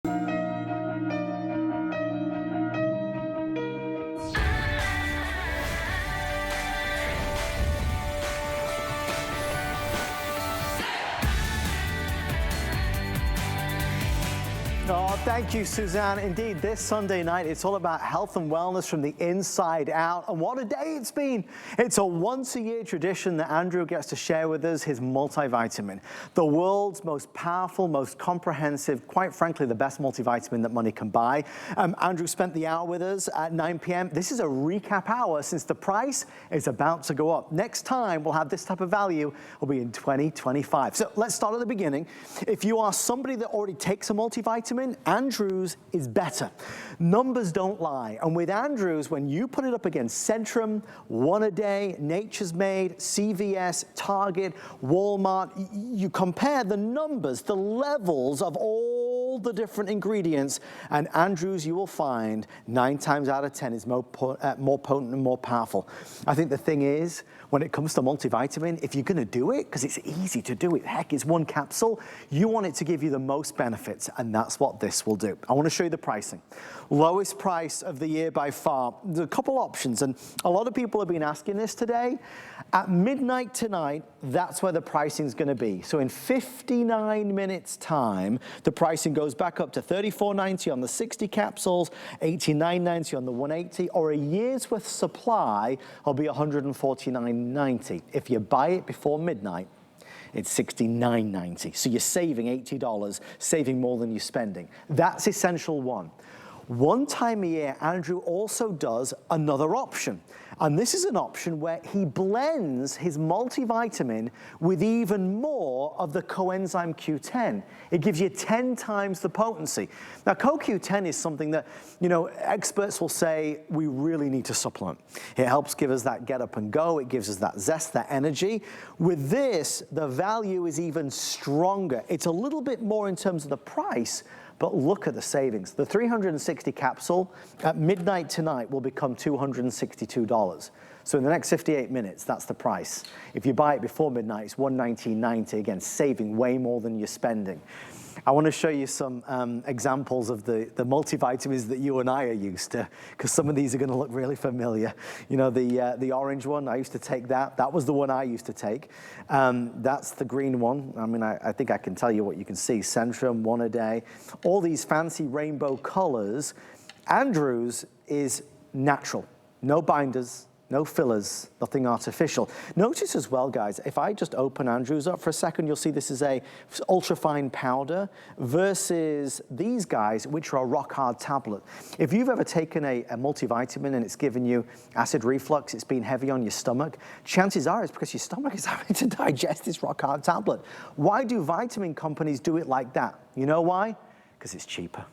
Oh, thank you, Suzanne. Indeed, this Sunday night, it's all about health and wellness from the inside out. And what a day it's been. It's a once-a-year tradition that Andrew gets to share with us his multivitamin. The world's most powerful, most comprehensive, quite frankly, the best multivitamin that money can buy. Andrew spent the hour with us at 9 p.m. This is a recap hour since the price is about to go up. Next time we'll have this type of value will be in 2025. So let's start at the beginning. If you are somebody that already takes a multivitamin, Andrew's is better. Numbers don't lie. And with Andrew's, when you put it up against Centrum, One A Day, Nature's Made, CVS, Target, Walmart, you compare the numbers, the levels of all the different ingredients, and Andrew's, you will find 9 times out of 10 is more potent and more powerful. I think the thing is, when it comes to multivitamin, if you're gonna do it, because it's easy to do it, heck, it's one capsule, you want it to give you the most benefits, and that's what this will do. I wanna show you the pricing. Lowest price of the year by far. There's a couple options, and a lot of people have been asking this today. At midnight tonight, that's where the pricing's gonna be. So in 59 minutes time, the pricing goes back up to $34.90 on the 60 capsules, $89.90 on the 180, or a year's worth supply will be $149.90. If you buy it before midnight, it's $69.90. So you're saving $80, saving more than you're spending. That's Essential One. One time a year, Andrew also does another option. And this is an option where he blends his multivitamin with even more of the coenzyme Q10. It gives you 10 times the potency. Now, CoQ10 is something that, experts will say we really need to supplement. It helps give us that get up and go. It gives us that zest, that energy. With this, the value is even stronger. It's a little bit more in terms of the price, but look at the savings. The 360 capsule at midnight tonight will become $262. So in the next 58 minutes, that's the price. If you buy it before midnight, it's $119.90, again, saving way more than you're spending. I want to show you some examples of the multivitamins that you and I are used to, because some of these are going to look really familiar. The orange one, I used to take that. That was the one I used to take. That's the green one. I mean, I think I can tell you what you can see. Centrum, One A Day, all these fancy rainbow colors. Andrew's is natural, no binders, no fillers, nothing artificial. Notice as well, guys, if I just open Andrew's up for a second, you'll see this is a ultra-fine powder versus these guys, which are a rock-hard tablet. If you've ever taken a multivitamin and it's given you acid reflux, it's been heavy on your stomach, chances are it's because your stomach is having to digest this rock-hard tablet. Why do vitamin companies do it like that? You know why? Because it's cheaper.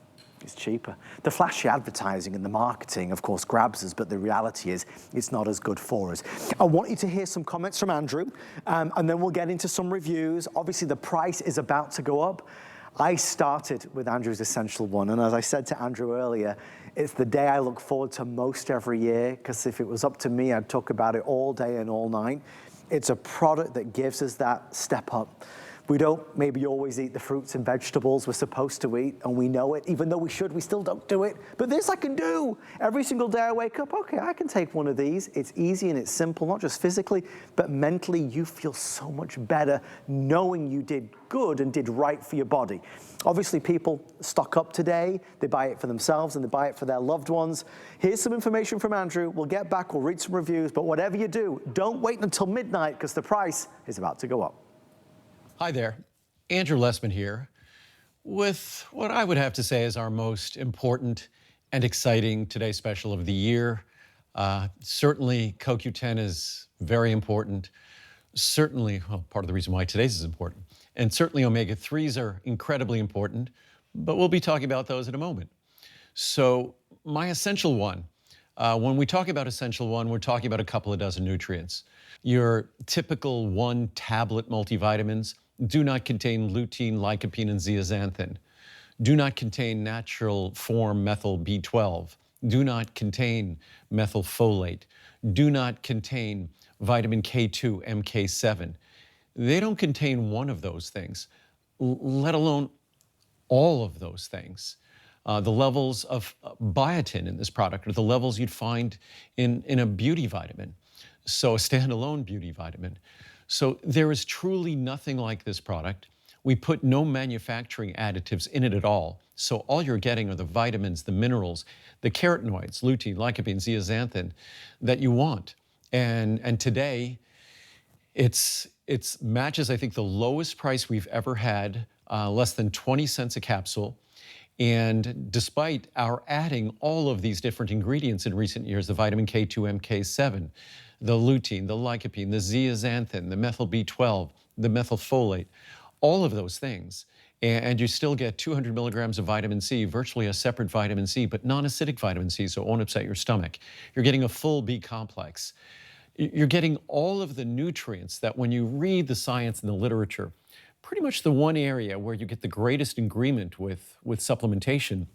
It's cheaper. The flashy advertising and the marketing, of course, grabs us, but the reality is it's not as good for us. I want you to hear some comments from Andrew, and then we'll get into some reviews. Obviously, the price is about to go up. I started with Andrew's Essential One, and as I said to Andrew earlier, it's the day I look forward to most every year, because if it was up to me, I'd talk about it all day and all night. It's a product that gives us that step up. We don't maybe always eat the fruits and vegetables we're supposed to eat, and we know it. Even though we should, we still don't do it. But this I can do. Every single day I wake up, okay, I can take one of these. It's easy and it's simple, not just physically, but mentally you feel so much better knowing you did good and did right for your body. Obviously, people stock up today. They buy it for themselves and they buy it for their loved ones. Here's some information from Andrew. We'll get back, we'll read some reviews, but whatever you do, don't wait until midnight because the price is about to go up. Hi there, Andrew Lessman here with what I would have to say is our most important and exciting Today Special of the year. Certainly CoQ10 is very important. Certainly, well, part of the reason why today's is important. And certainly omega-3s are incredibly important, but we'll be talking about those in a moment. So my Essential One, when we talk about Essential One, we're talking about a couple of dozen nutrients. Your typical one tablet multivitamins do not contain lutein, lycopene, and zeaxanthin, do not contain natural form methyl B12, do not contain methylfolate, do not contain vitamin K2, MK7. They don't contain one of those things, let alone all of those things. The levels of biotin in this product are the levels you'd find in a beauty vitamin, so a standalone beauty vitamin. So there is truly nothing like this product. We put no manufacturing additives in it at all. So all you're getting are the vitamins, the minerals, the carotenoids, lutein, lycopene, zeaxanthin that you want. And today, it's matches, I think, the lowest price we've ever had, less than 20 cents a capsule. And despite our adding all of these different ingredients in recent years, the vitamin K2, MK7, the lutein, the lycopene, the zeaxanthin, the methyl B12, the methylfolate, all of those things, and you still get 200 milligrams of vitamin C, virtually a separate vitamin C, but non-acidic vitamin C, so it won't upset your stomach. You're getting a full B complex. You're getting all of the nutrients that when you read the science and the literature, pretty much the one area where you get the greatest agreement with supplementation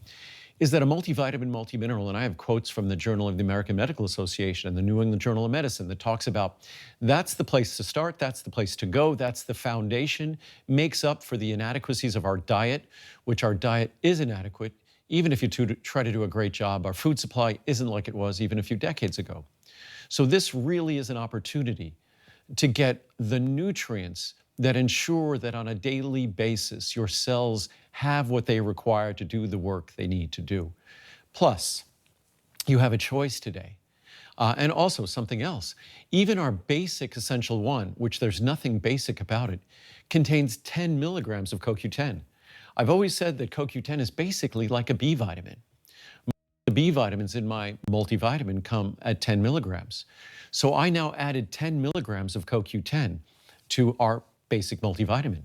is that a multivitamin, multimineral, and I have quotes from the Journal of the American Medical Association and the New England Journal of Medicine that talks about that's the place to start, that's the place to go, that's the foundation, makes up for the inadequacies of our diet, which our diet is inadequate. Even if you try to do a great job, our food supply isn't like it was even a few decades ago. So this really is an opportunity to get the nutrients that ensure that on a daily basis, your cells have what they require to do the work they need to do. Plus, you have a choice today. And also something else, even our basic Essential 1, which there's nothing basic about it, contains 10 milligrams of CoQ10. I've always said that CoQ10 is basically like a B vitamin. The B vitamins in my multivitamin come at 10 milligrams. So I now added 10 milligrams of CoQ10 to our basic multivitamin.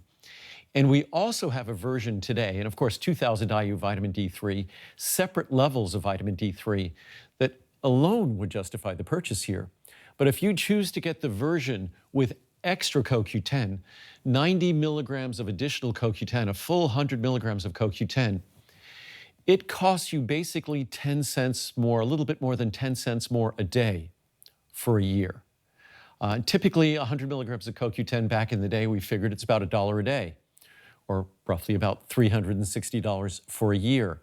And we also have a version today, and of course 2000 IU vitamin D3, separate levels of vitamin D3 that alone would justify the purchase here. But if you choose to get the version with extra CoQ10, 90 milligrams of additional CoQ10, a full 100 milligrams of CoQ10, it costs you basically 10 cents more, a little bit more than 10 cents more a day for a year. Typically, 100 milligrams of CoQ10 back in the day, we figured it's about $1 a day, or roughly about $360 for a year.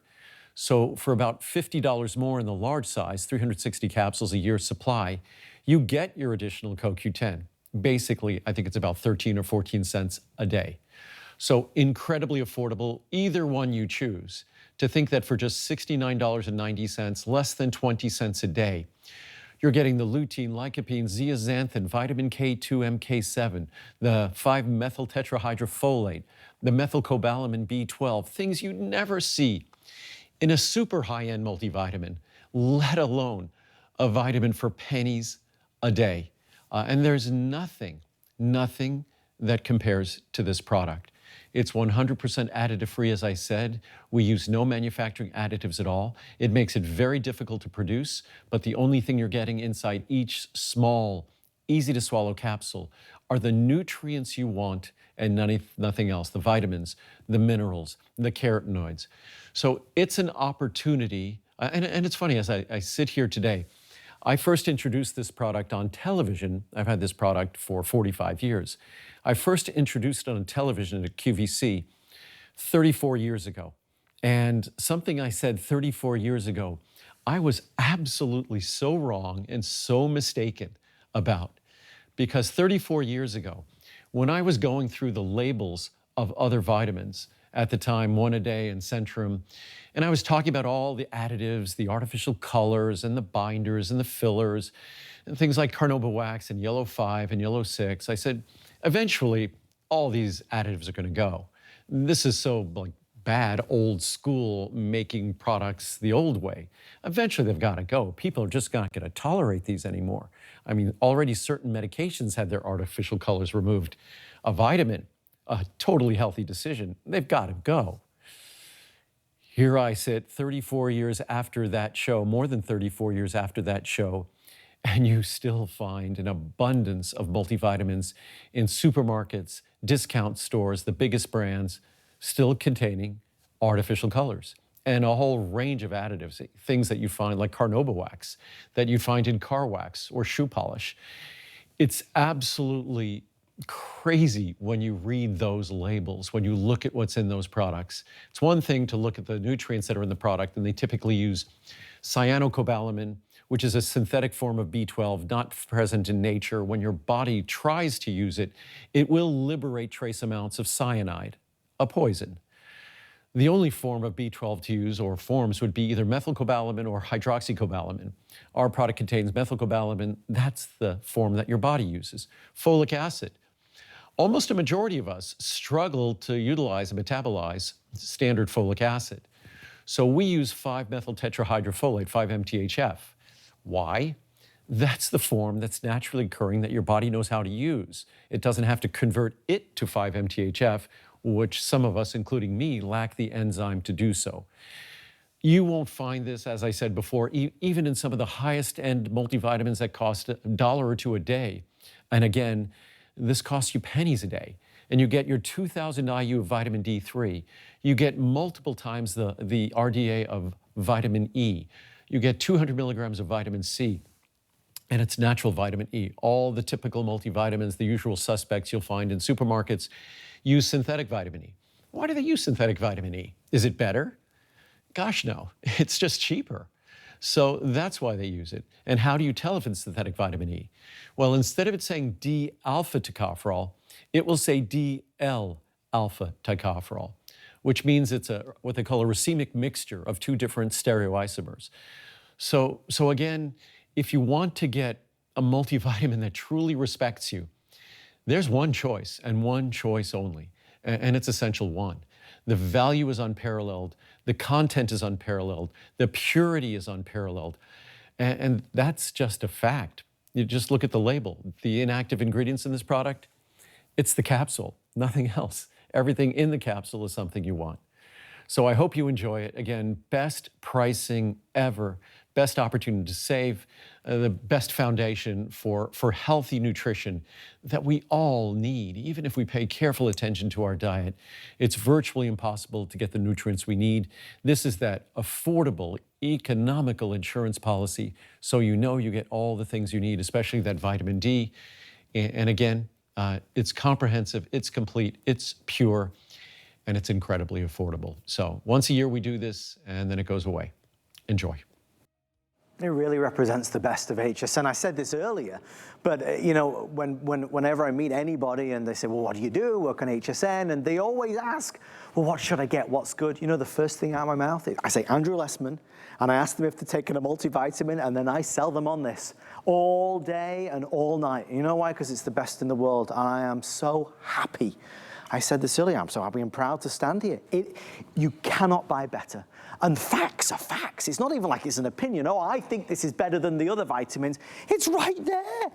So for about $50 more in the large size, 360 capsules a year supply, you get your additional CoQ10. Basically, I think it's about 13 or 14 cents a day. So incredibly affordable, either one you choose. To think that for just $69.90, less than 20 cents a day, you're getting the lutein, lycopene, zeaxanthin, vitamin K2, MK7, the 5-methyl tetrahydrofolate, the methylcobalamin B12, things you never see in a super high-end multivitamin, let alone a vitamin for pennies a day. And there's nothing that compares to this product. It's 100% additive-free, as I said. We use no manufacturing additives at all. It makes it very difficult to produce, but the only thing you're getting inside each small, easy-to-swallow capsule are the nutrients you want and nothing else, the vitamins, the minerals, the carotenoids. So it's an opportunity, and it's funny, as I sit here today, I first introduced this product on television. I've had this product for 45 years. I first introduced it on television at QVC 34 years ago. And something I said 34 years ago, I was absolutely so wrong and so mistaken about. Because 34 years ago, when I was going through the labels of other vitamins, at the time, One A Day and Centrum, and I was talking about all the additives, the artificial colors and the binders and the fillers, and things like carnauba wax and yellow 5 and yellow 6. I said, eventually, all these additives are going to go. This is so bad, old school, making products the old way. Eventually, they've got to go. People are just not going to tolerate these anymore. I mean, already certain medications had their artificial colors removed. A vitamin, a totally healthy decision. They've got to go. Here I sit 34 years after that show, more than 34 years after that show, and you still find an abundance of multivitamins in supermarkets, discount stores, the biggest brands, still containing artificial colors and a whole range of additives, things that you find like carnauba wax, that you find in car wax or shoe polish. It's absolutely crazy when you read those labels, when you look at what's in those products. It's one thing to look at the nutrients that are in the product, and they typically use cyanocobalamin, which is a synthetic form of B12 not present in nature. When your body tries to use it, it will liberate trace amounts of cyanide, a poison. The only form of B12 to use, or forms, would be either methylcobalamin or hydroxycobalamin. Our product contains methylcobalamin. That's the form that your body uses. Folic acid. Almost a majority of us struggle to utilize and metabolize standard folic acid. So we use 5-methyl tetrahydrofolate, 5-MTHF. Why? That's the form that's naturally occurring that your body knows how to use. It doesn't have to convert it to 5-MTHF, which some of us, including me, lack the enzyme to do so. You won't find this, as I said before, even in some of the highest end multivitamins that cost $1 or $2 a day. And again, this costs you pennies a day. And you get your 2,000 IU of vitamin D3. You get multiple times the RDA of vitamin E. You get 200 milligrams of vitamin C. And it's natural vitamin E. All the typical multivitamins, the usual suspects you'll find in supermarkets, use synthetic vitamin E. Why do they use synthetic vitamin E? Is it better? Gosh, no. It's just cheaper. So that's why they use it. And how do you tell if it's synthetic vitamin E? Well, instead of it saying D-alpha tocopherol, it will say D-L-alpha tocopherol, which means it's what they call a racemic mixture of two different stereoisomers. So again, if you want to get a multivitamin that truly respects you, there's one choice and one choice only, and it's Essential One. The value is unparalleled, the content is unparalleled, the purity is unparalleled, and that's just a fact. You just look at the label. The inactive ingredients in this product, it's the capsule, nothing else. Everything in the capsule is something you want. So I hope you enjoy it. Again, best pricing ever, best opportunity to save, the best foundation for healthy nutrition that we all need. Even if we pay careful attention to our diet, it's virtually impossible to get the nutrients we need. This is that affordable, economical insurance policy, so you know you get all the things you need, especially that vitamin D. And again, it's comprehensive, it's complete, it's pure, and it's incredibly affordable. So once a year we do this, and then it goes away. Enjoy. It really represents the best of HSN. I said this earlier, but you know, whenever I meet anybody and they say, well, what do you do? Work on HSN? And they always ask, well, what should I get? What's good? You know, the first thing out of my mouth, I say Andrew Lessman, and I ask them if they're taking a multivitamin, and then I sell them on this all day and all night. You know why? Because it's the best in the world, and I am so happy. I said this earlier, I'm so happy and proud to stand here. You cannot buy better. And facts are facts. It's not even like it's an opinion. Oh, I think this is better than the other vitamins. It's right there.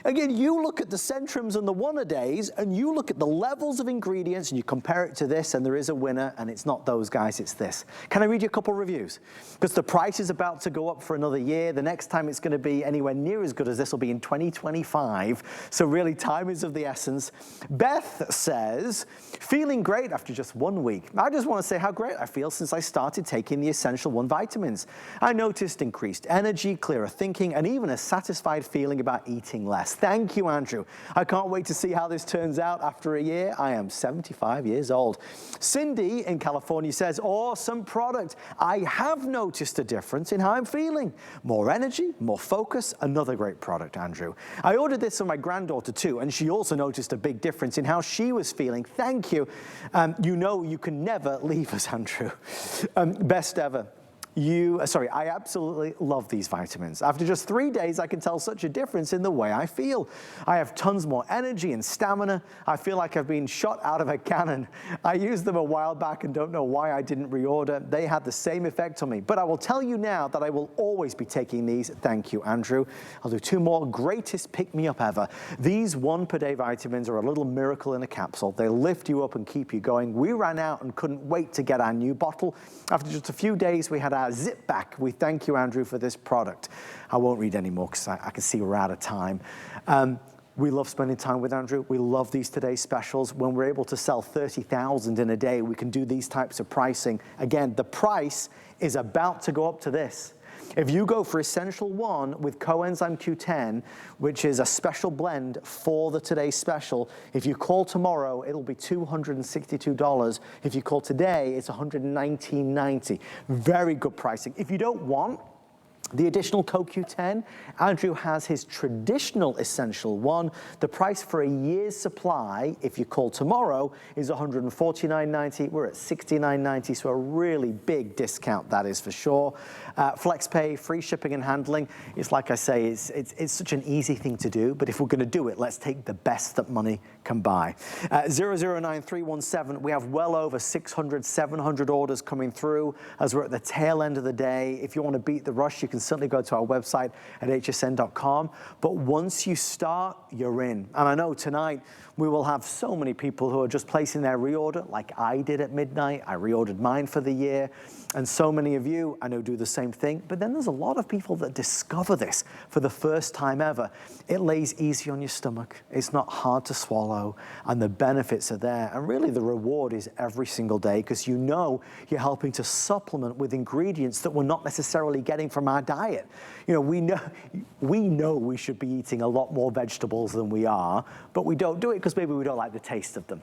Again, you look at the Centrums and the One-A-Days, and you look at the levels of ingredients, and you compare it to this, and there is a winner, and it's not those guys, it's this. Can I read you a couple reviews? Because the price is about to go up for another year. The next time it's going to be anywhere near as good as this will be in 2025. So really, time is of the essence. Beth says, feeling great after just 1 week. I just want to say how great I feel since I started taking the Essential One vitamins. I noticed increased energy, clearer thinking, and even a satisfied feeling about eating less. Thank you, Andrew. I can't wait to see how this turns out after a year. I am 75 years old. Cindy in California says, awesome product. I have noticed a difference in how I'm feeling. More energy, more focus. Another great product, Andrew. I ordered this for my granddaughter too, and she also noticed a big difference in how she was feeling. Thank you. You know you can never leave us, Andrew. Best ever. I absolutely love these vitamins. After just 3 days, I can tell such a difference in the way I feel. I have tons more energy and stamina. I feel like I've been shot out of a cannon. I used them a while back and don't know why I didn't reorder. They had the same effect on me. But I will tell you now that I will always be taking these. Thank you, Andrew. I'll do 2 more. Greatest pick-me-up ever. These 1-per-day vitamins are a little miracle in a capsule. They lift you up and keep you going. We ran out and couldn't wait to get our new bottle. After just a few days, we had our zip back. We thank you, Andrew, for this product. I won't read any more because I can see we're out of time. We love spending time with Andrew. We love these Today Specials. When we're able to sell 30,000 in a day, we can do these types of pricing. Again, the price is about to go up to this. If you go for Essential 1 with coenzyme Q10, which is a special blend for the Today Special, if you call tomorrow, it'll be $262. If you call today, it's $119.90. Very good pricing. If you don't want the additional CoQ10, Andrew has his traditional Essential 1. The price for a year's supply, if you call tomorrow, is $149.90. We're at $69.90, so a really big discount, that is for sure. FlexPay, free shipping and handling. It's like I say, it's such an easy thing to do, but if we're gonna do it, let's take the best that money can buy. 009317, we have well over 600, 700 orders coming through as we're at the tail end of the day. If you wanna beat the rush, you can certainly go to our website at hsn.com. But once you start, you're in. And I know tonight we will have so many people who are just placing their reorder, like I did at midnight. I reordered mine for the year. And so many of you, I know, do the same thing. But then there's a lot of people that discover this for the first time ever. It lays easy on your stomach. It's not hard to swallow. And the benefits are there. And really the reward is every single day, because you know you're helping to supplement with ingredients that we're not necessarily getting from our diet. You know, we know we should be eating a lot more vegetables than we are, but we don't do it because maybe we don't like the taste of them.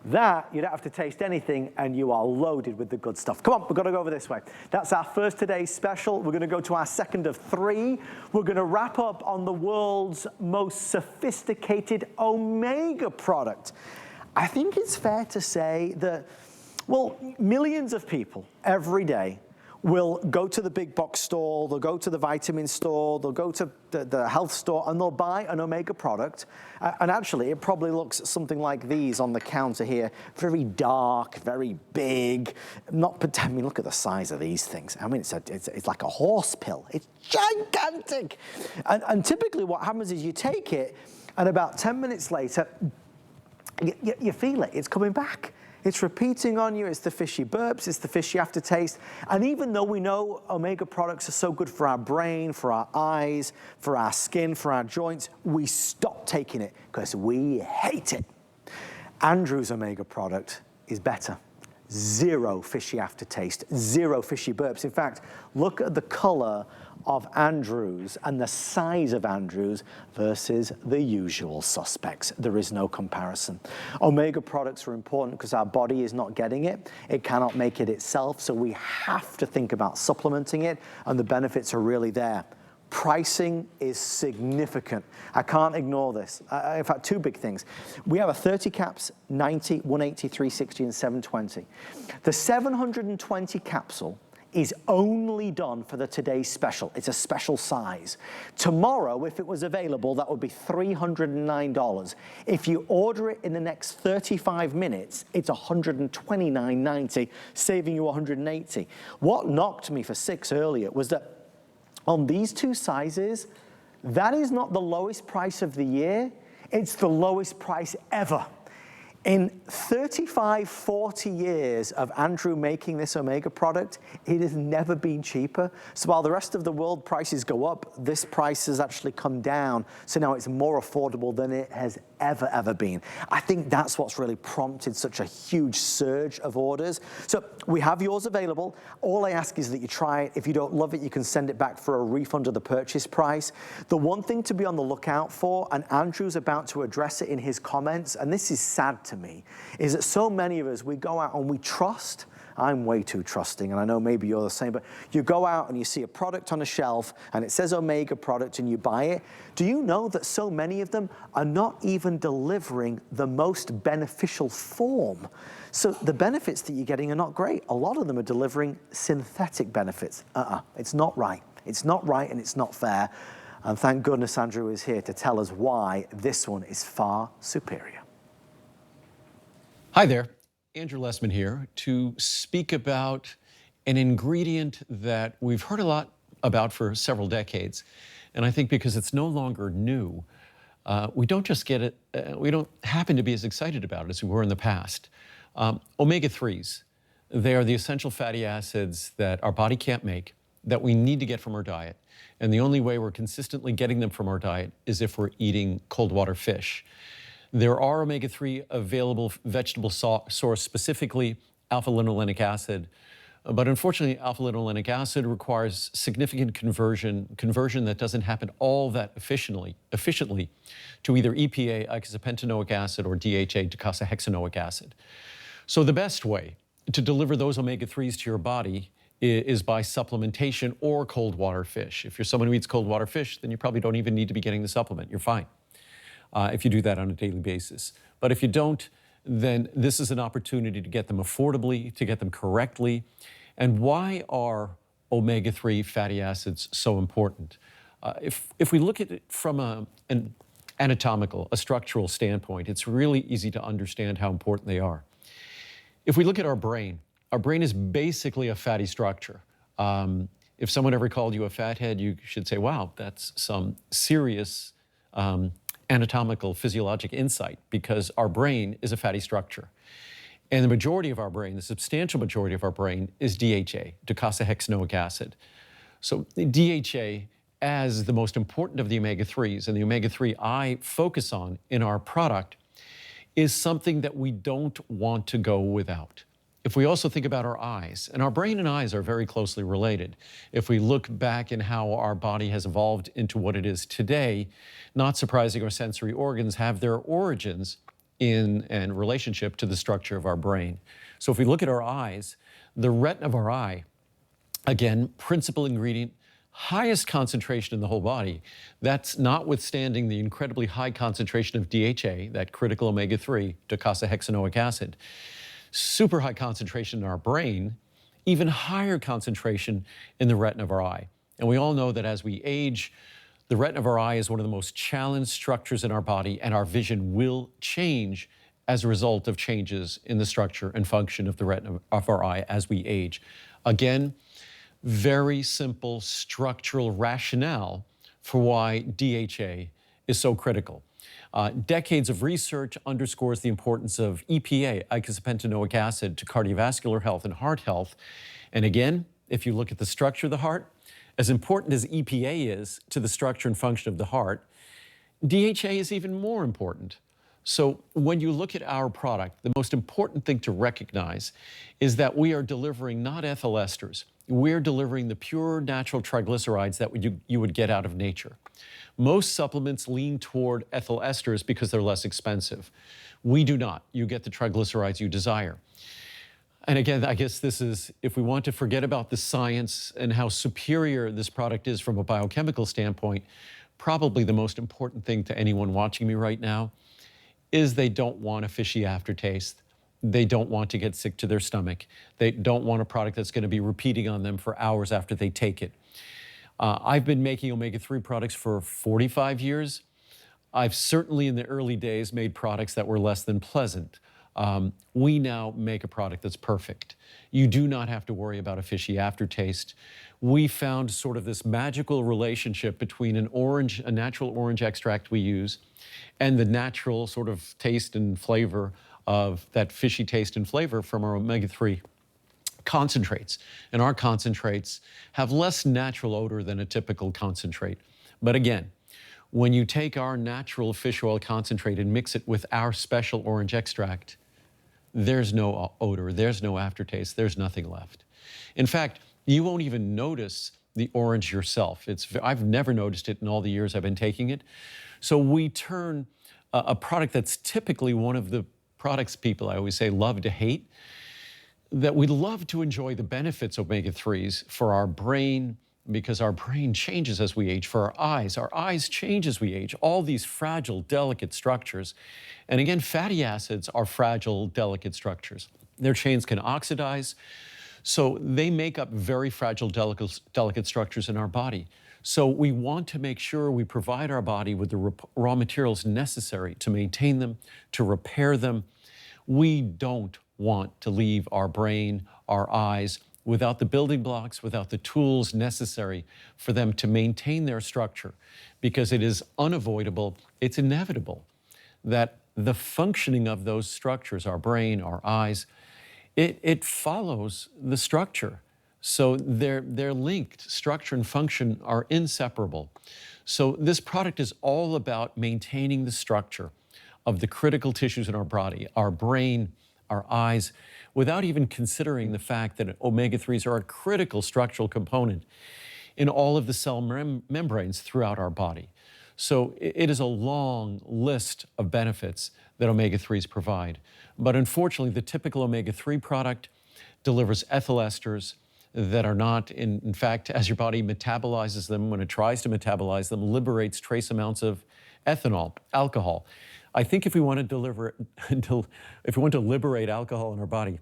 That, you don't have to taste anything and you are loaded with the good stuff. Come on, we've got to go over this way. That's our first Today's Special. We're going to go to our second of three. We're going to wrap up on the world's most sophisticated omega product. I think it's fair to say that, well, millions of people every day will go to the big box store, they'll go to the vitamin store, they'll go to the health store, and they'll buy an omega product. And actually, it probably looks something like these on the counter here. Very dark, very big. I mean, look at the size of these things. I mean, it's like a horse pill. It's gigantic. And typically what happens is you take it, and about 10 minutes later, you feel it, it's coming back. It's repeating on you, it's the fishy burps, it's the fishy aftertaste. And even though we know omega products are so good for our brain, for our eyes, for our skin, for our joints, we stop taking it because we hate it. Andrew's omega product is better. Zero fishy aftertaste, zero fishy burps. In fact, look at the color of Andrew's and the size of Andrew's versus the usual suspects. There is no comparison. Omega products are important because our body is not getting it. It cannot make it itself, so we have to think about supplementing it, and the benefits are really there. Pricing is significant. I can't ignore this. In fact, two big things. We have a 30 caps, 90, 180, 360, and 720. The 720 capsule is only done for the Today's Special. It's a special size. Tomorrow, if it was available, that would be $309. If you order it in the next 35 minutes, it's $129.90, saving you $180. What knocked me for 6 earlier was that on these two sizes, that is not the lowest price of the year, it's the lowest price ever. In 35, 40 years of Andrew making this omega product, it has never been cheaper. So while the rest of the world prices go up, this price has actually come down. So now it's more affordable than it has ever been. I think that's what's really prompted such a huge surge of orders. So we have yours available. All I ask is that you try it. If you don't love it, you can send it back for a refund of the purchase price. The one thing to be on the lookout for, and Andrew's about to address it in his comments, and this is sad to me, is that so many of us, we go out and we trust. I'm way too trusting, and I know maybe you're the same, but you go out and you see a product on a shelf and it says omega product and you buy it. Do you know that so many of them are not even delivering the most beneficial form? So the benefits that you're getting are not great. A lot of them are delivering synthetic benefits. It's not right. It's not right and it's not fair. And thank goodness Andrew is here to tell us why this one is far superior. Hi there, Andrew Lessman here to speak about an ingredient that we've heard a lot about for several decades. And I think because it's no longer new, we don't just get it, we don't happen to be as excited about it as we were in the past. Omega-3s, they are the essential fatty acids that our body can't make, that we need to get from our diet. And the only way we're consistently getting them from our diet is if we're eating cold water fish. There are omega-3 available vegetable source, specifically alpha-linolenic acid, But unfortunately, alpha-linolenic acid requires significant conversion that doesn't happen all that efficiently to either EPA, icosapentaenoic acid, or DHA, docosahexaenoic acid. So the best way to deliver those omega-3s to your body is by supplementation or cold water fish. If you're someone who eats cold water fish, then you probably don't even need to be getting the supplement. You're fine if you do that on a daily basis. But if you don't, then this is an opportunity to get them affordably, to get them correctly. And why are omega-3 fatty acids so important? If we look at it from an anatomical, a structural standpoint, it's really easy to understand how important they are. If we look at our brain is basically a fatty structure. If someone ever called you a fathead, you should say, wow, that's some serious anatomical, physiologic insight, because our brain is a fatty structure. And the majority of our brain, the substantial majority of our brain, is DHA, docosahexaenoic acid. So DHA, as the most important of the omega-3s, and the omega-3 I focus on in our product, is something that we don't want to go without. If we also think about our eyes, and our brain and eyes are very closely related. If we look back in how our body has evolved into what it is today, not surprising, our sensory organs have their origins in and relationship to the structure of our brain. So if we look at our eyes, the retina of our eye, again, principal ingredient, highest concentration in the whole body. That's notwithstanding the incredibly high concentration of DHA, that critical omega-3, docosahexaenoic acid. Super high concentration in our brain, even higher concentration in the retina of our eye. And we all know that as we age, the retina of our eye is one of the most challenged structures in our body, and our vision will change as a result of changes in the structure and function of the retina of our eye as we age. Again, very simple structural rationale for why DHA is so critical. Decades of research underscores the importance of EPA, icosapentaenoic acid, to cardiovascular health and heart health. And again, if you look at the structure of the heart, as important as EPA is to the structure and function of the heart, DHA is even more important. So when you look at our product, the most important thing to recognize is that we are delivering not ethyl esters. We're delivering the pure natural triglycerides that you would get out of nature. Most supplements lean toward ethyl esters because they're less expensive. We do not. You get the triglycerides you desire. And again, I guess this is, if we want to forget about the science and how superior this product is from a biochemical standpoint, probably the most important thing to anyone watching me right now is they don't want a fishy aftertaste. They don't want to get sick to their stomach. They don't want a product that's going to be repeating on them for hours after they take it. I've been making omega-3 products for 45 years. I've certainly in the early days made products that were less than pleasant. We now make a product that's perfect. You do not have to worry about a fishy aftertaste. We found sort of this magical relationship between a natural orange extract we use, and the natural sort of taste and flavor of that fishy taste and flavor from our omega-3 concentrates. And our concentrates have less natural odor than a typical concentrate. But again, when you take our natural fish oil concentrate and mix it with our special orange extract, there's no odor, there's no aftertaste, there's nothing left. In fact, you won't even notice the orange yourself. I've never noticed it in all the years I've been taking it. So we turn a product that's typically one of the products people, I always say, love to hate, that we love to enjoy the benefits of omega-3s for our brain, because our brain changes as we age, for our eyes change as we age, all these fragile, delicate structures. And again, fatty acids are fragile, delicate structures. Their chains can oxidize, so they make up very fragile, delicate structures in our body. So we want to make sure we provide our body with the raw materials necessary to maintain them, to repair them. We don't want to leave our brain, our eyes, without the building blocks, without the tools necessary for them to maintain their structure, because it is unavoidable, it's inevitable that the functioning of those structures, our brain, our eyes, it follows the structure. So they're linked. Structure and function are inseparable. So this product is all about maintaining the structure of the critical tissues in our body, our brain, our eyes, without even considering the fact that omega-3s are a critical structural component in all of the cell membranes throughout our body. So it is a long list of benefits that omega-3s provide. But unfortunately, the typical omega-3 product delivers ethyl esters that are not, in fact, as your body metabolizes them, when it tries to metabolize them, liberates trace amounts of ethanol, alcohol. I think if we want to liberate alcohol in our body,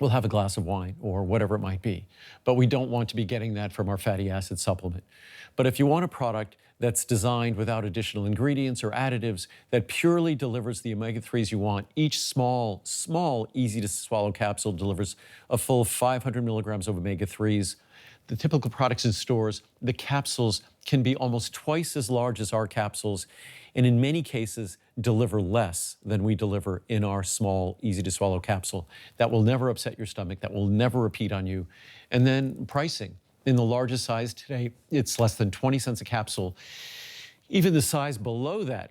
we'll have a glass of wine or whatever it might be. But we don't want to be getting that from our fatty acid supplement. But if you want a product that's designed without additional ingredients or additives, that purely delivers the omega-3s you want, each small, easy to swallow capsule delivers a full 500 milligrams of omega-3s. The typical products in stores, the capsules can be almost twice as large as our capsules, and in many cases deliver less than we deliver in our small, easy to swallow capsule. That will never upset your stomach, that will never repeat on you. And then pricing. In the largest size today, it's less than 20 cents a capsule. Even the size below that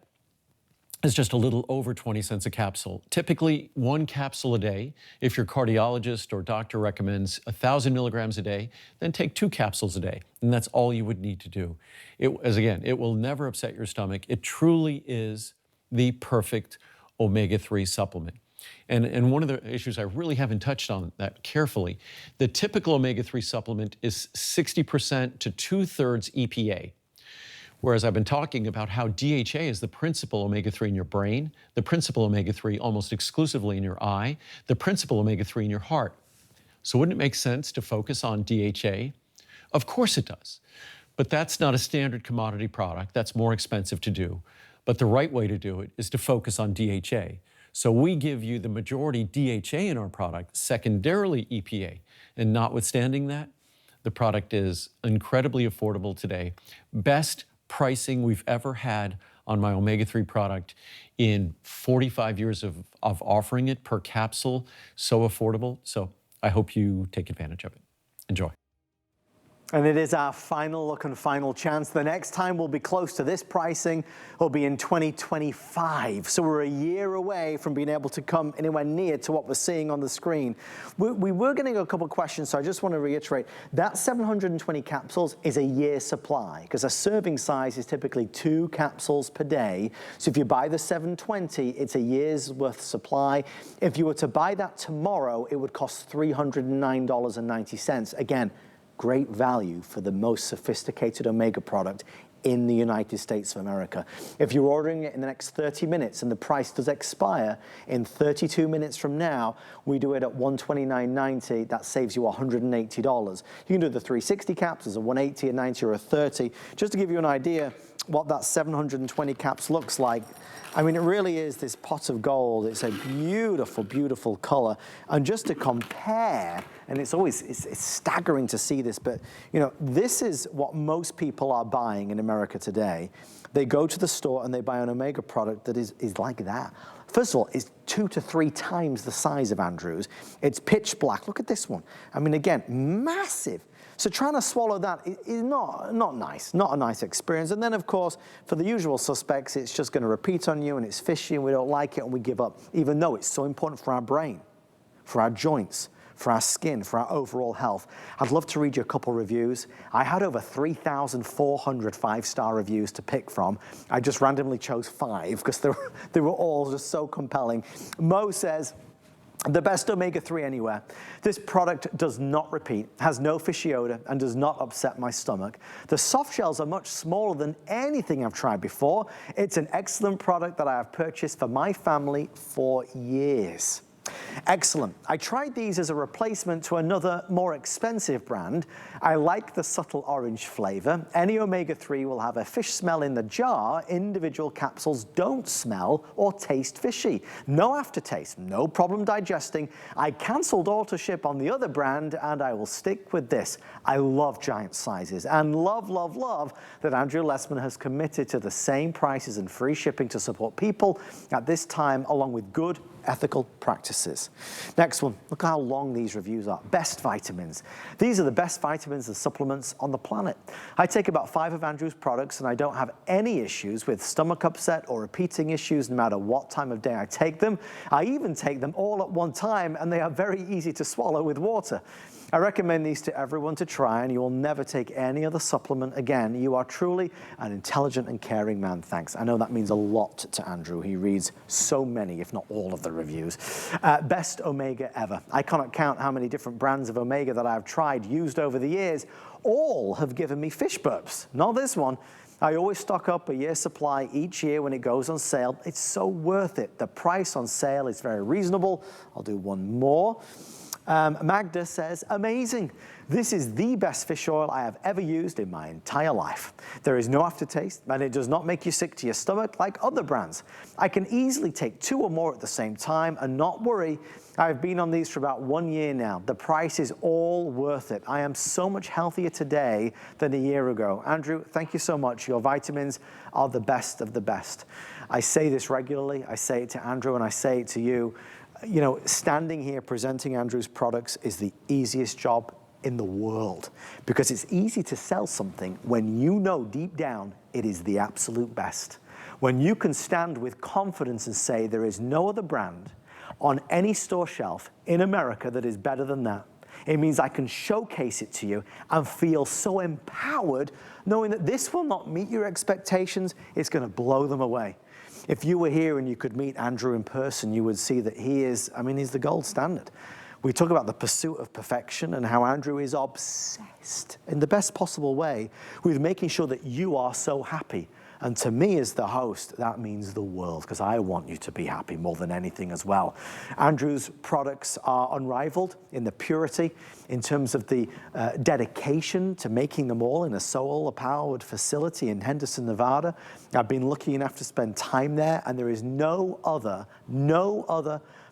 is just a little over 20 cents a capsule. Typically, one capsule a day. If your cardiologist or doctor recommends 1,000 milligrams a day, then take 2 capsules a day, and that's all you would need to do. It will never upset your stomach. It truly is the perfect omega-3 supplement. And one of the issues I really haven't touched on that carefully, the typical omega-3 supplement is 60% to 2/3 EPA. Whereas I've been talking about how DHA is the principal omega-3 in your brain, the principal omega-3 almost exclusively in your eye, the principal omega-3 in your heart. So wouldn't it make sense to focus on DHA? Of course it does. But that's not a standard commodity product. That's more expensive to do. But the right way to do it is to focus on DHA. So we give you the majority DHA in our product, secondarily EPA. And notwithstanding that, the product is incredibly affordable today. Best pricing we've ever had on my omega-3 product in 45 years of offering it per capsule. So affordable. So I hope you take advantage of it. Enjoy. And it is our final look and final chance. The next time we'll be close to this pricing will be in 2025. So we're a year away from being able to come anywhere near to what we're seeing on the screen. We were getting a couple of questions, so I just want to reiterate. That 720 capsules is a year's supply, because a serving size is typically 2 capsules per day. So if you buy the 720, it's a year's worth supply. If you were to buy that tomorrow, it would cost $309.90. Again, great value for the most sophisticated omega product in the United States of America. If you're ordering it in the next 30 minutes and the price does expire in 32 minutes from now, we do it at $129.90. That saves you $180. You can do the 360 capsules, a 180, a 90, or a 30. Just to give you an idea what that 720 caps looks like. I mean, it really is this pot of gold. It's a beautiful, beautiful color. And just to compare, and it's staggering to see this, but you know, this is what most people are buying in America today. They go to the store and they buy an omega product that is like that. First of all, it's 2 to 3 times the size of Andrew's. It's pitch black. Look at this one. I mean, again, massive. So trying to swallow that is not nice, not a nice experience. And then, of course, for the usual suspects, it's just going to repeat on you, and it's fishy, and we don't like it, and we give up, even though it's so important for our brain, for our joints, for our skin, for our overall health. I'd love to read you a couple reviews. I had over 3,400 5-star reviews to pick from. I just randomly chose 5 because they were all just so compelling. Mo says, the best omega-3 anywhere. This product does not repeat, has no fishy odor, and does not upset my stomach. The soft shells are much smaller than anything I've tried before. It's an excellent product that I have purchased for my family for years. Excellent. I tried these as a replacement to another more expensive brand. I like the subtle orange flavor. Any omega-3 will have a fish smell in the jar. Individual capsules don't smell or taste fishy. No aftertaste, no problem digesting. I canceled auto-ship on the other brand and I will stick with this. I love giant sizes and love, love, love that Andrew Lessman has committed to the same prices and free shipping to support people at this time, along with good ethical practices. Next one, look how long these reviews are. Best vitamins. These are the best vitamins and supplements on the planet. I take about 5 of Andrew's products and I don't have any issues with stomach upset or repeating issues no matter what time of day I take them. I even take them all at one time and they are very easy to swallow with water. I recommend these to everyone to try and you will never take any other supplement again. You are truly an intelligent and caring man. Thanks. I know that means a lot to Andrew. He reads so many, if not all of the reviews. Best Omega ever. I cannot count how many different brands of Omega that I've tried, used over the years. All have given me fish burps. Not this one. I always stock up a year's supply each year when it goes on sale. It's so worth it. The price on sale is very reasonable. I'll do one more. Magda says, amazing. This is the best fish oil I have ever used in my entire life. There is no aftertaste and it does not make you sick to your stomach like other brands. I can easily take 2 or more at the same time and not worry. I've been on these for about 1 year now. The price is all worth it. I am so much healthier today than a year ago. Andrew, thank you so much. Your vitamins are the best of the best. I say this regularly. I say it to Andrew and I say it to you. You know, standing here presenting Andrew's products is the easiest job in the world because it's easy to sell something when you know deep down it is the absolute best. When you can stand with confidence and say there is no other brand on any store shelf in America that is better than that. It means I can showcase it to you and feel so empowered knowing that this will not meet your expectations, it's going to blow them away. If you were here and you could meet Andrew in person, you would see that he is, I mean, he's the gold standard. We talk about the pursuit of perfection and how Andrew is obsessed in the best possible way with making sure that you are so happy. And to me as the host, that means the world because I want you to be happy more than anything as well. Andrew's products are unrivaled in the purity, in terms of the dedication to making them all in a solar-powered facility in Henderson, Nevada. I've been lucky enough to spend time there and there is no other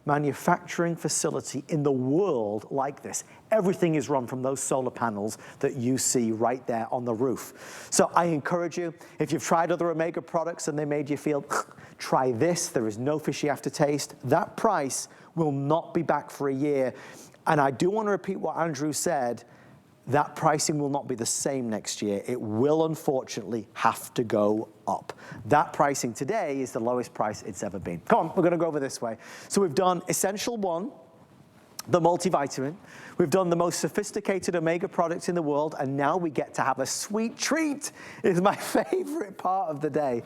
manufacturing facility in the world like this. Everything is run from those solar panels that you see right there on the roof. So I encourage you, if you've tried other Omega products and they made you feel, try this. There is no fishy aftertaste. That price will not be back for a year. And I do want to repeat what Andrew said. That pricing will not be the same next year. It will unfortunately have to go up. That pricing today is the lowest price it's ever been. Come on, we're going to go over this way. So we've done Essential 1, the multivitamin. We've done the most sophisticated Omega products in the world, and now we get to have a sweet treat. It's my favorite part of the day.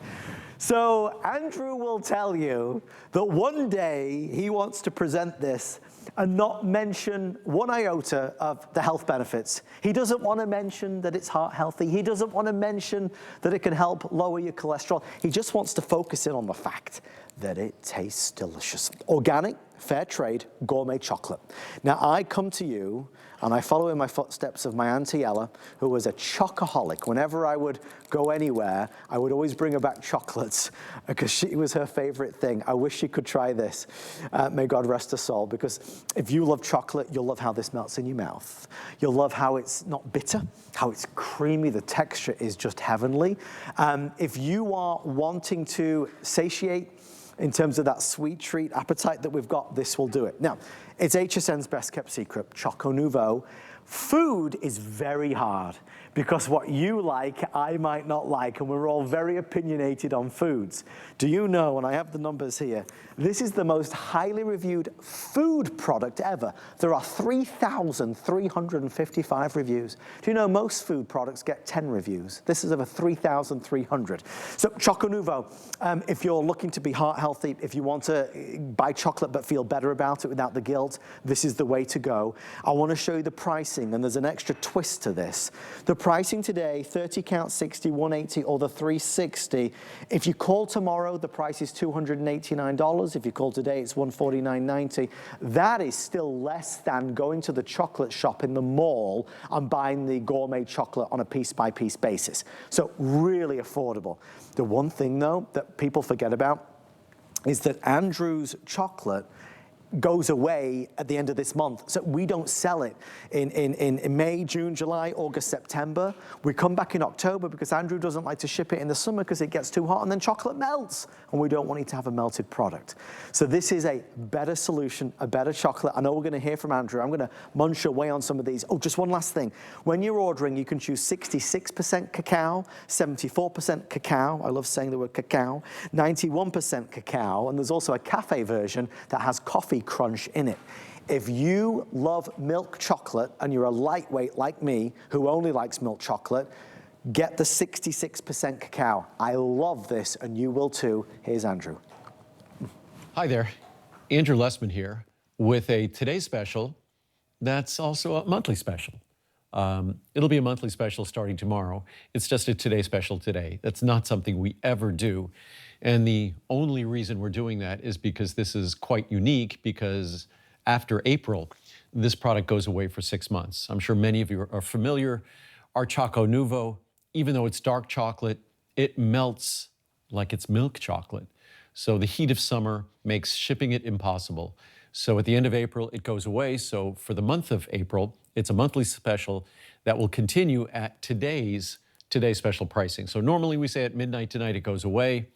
So Andrew will tell you that one day he wants to present this and not mention one iota of the health benefits. He doesn't want to mention that it's heart healthy. He doesn't want to mention that it can help lower your cholesterol. He just wants to focus in on the fact that it tastes delicious. Organic, fair trade, gourmet chocolate. Now I come to you and I follow in my footsteps of my Auntie Ella, who was a chocoholic. Whenever I would go anywhere, I would always bring her back chocolates because she was her favorite thing. I wish she could try this. May God rest her soul, because if you love chocolate, you'll love how this melts in your mouth. You'll love how it's not bitter, how it's creamy. The texture is just heavenly. If you are wanting to satiate in terms of that sweet treat appetite that we've got, this will do it. Now, it's HSN's best kept secret, Choco Nouveau. Food is very hard because what you like, I might not like, and we're all very opinionated on foods. Do you know, and I have the numbers here, this is the most highly reviewed food product ever. There are 3,355 reviews. Do you know most food products get 10 reviews? This is over 3,300. So Choco Nouveau, if you're looking to be heart healthy, if you want to buy chocolate but feel better about it without the guilt, this is the way to go. I want to show you the pricing, and there's an extra twist to this. The pricing today, 30 count 60, 180, or the 360. If you call tomorrow, the price is $289. If you call today, it's $149.90. That is still less than going to the chocolate shop in the mall and buying the gourmet chocolate on a piece-by-piece basis. So really affordable. The one thing, though, that people forget about is that Andrew's chocolate goes away at the end of this month. So we don't sell it in May, June, July, August, September. We come back in October because Andrew doesn't like to ship it in the summer because it gets too hot and then chocolate melts. And we don't want you to have a melted product. So this is a better solution, a better chocolate. I know we're gonna hear from Andrew. I'm gonna munch away on some of these. Oh, just one last thing. When you're ordering, you can choose 66% cacao, 74% cacao. I love saying the word cacao, 91% cacao. And there's also a cafe version that has coffee crunch in it. If you love milk chocolate and you're a lightweight like me who only likes milk chocolate, get the 66% cacao. I love this and you will too. Here's Andrew. Hi there, Andrew Lessman here with a Today Special that's also a monthly special. It'll be a monthly special starting tomorrow. It's just a Today Special today. That's not something we ever do. And the only reason we're doing that is because this is quite unique, because after April, this product goes away for 6 months. I'm sure many of you are familiar. Our Choco Nuvo, even though it's dark chocolate, it melts like it's milk chocolate. So the heat of summer makes shipping it impossible. So at the end of April, it goes away. So for the month of April, it's a monthly special that will continue at today's special pricing. So normally we say at midnight tonight it goes away.